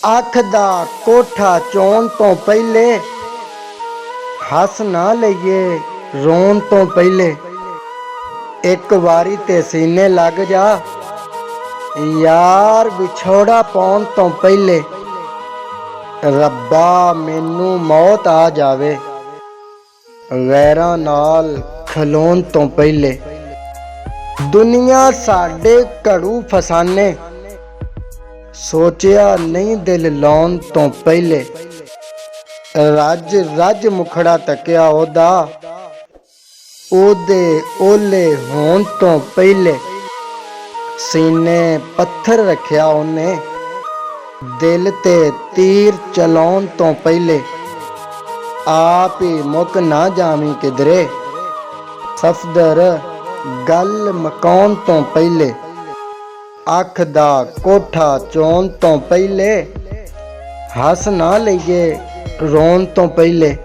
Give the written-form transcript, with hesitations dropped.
ਅੱਖ ਦਾ ਕੋਠਾ ਚੋਣ ਤੋਂ ਪਹਿਲੇ ਹੱਸ ਨਾ ਲਈਏ ਰੋਣ ਤੋਂ ਪਹਿਲੇ। ਇੱਕ ਵਾਰੀ ਤੇ ਸੀਨੇ ਲੱਗ ਜਾ ਯਾਰ ਵਿਛੋੜਾ ਪਾਉਣ ਤੋਂ ਪਹਿਲੇ। ਰੱਬਾ ਮੈਨੂੰ ਮੌਤ ਆ ਜਾਵੇ ਗੈਰਾਂ ਨਾਲ ਖਲੋਣ ਤੋਂ ਪਹਿਲੇ। ਦੁਨੀਆ ਸਾਡੇ ਘੜੂ ਫਸਾਨੇ ਸੋਚਿਆ ਨਹੀਂ ਦਿਲ ਲਾਉਣ ਤੋਂ ਪਹਿਲੇ। ਰੱਜ ਰੱਜ ਮੁਖੜਾ ਤੱਕਿਆ ਉਹਦੇ ਓਲੇ ਹੋਣ ਤੋਂ ਪਹਿਲੇ। ਸੀਨੇ ਪੱਥਰ ਰੱਖਿਆ ਉਹਨੇ ਦਿਲ ਤੇ ਤੀਰ ਚਲਾਉਣ ਤੋਂ ਪਹਿਲੇ। ਆਪ ਹੀ ਮੁੱਕ ਨਾ ਜਾਵੀਂ ਕਿਧਰੇ ਸਫਦਰ ਗੱਲ ਮਕਾਉਣ ਤੋਂ ਪਹਿਲੇ। ਅੱਖ ਦਾ ਕੋਠਾ ਚੋਣ ਤੋਂ ਪਹਿਲੇ ਹੱਸ ਨਾ ਲਈਏ ਰੋਣ ਤੋਂ ਪਹਿਲੇ।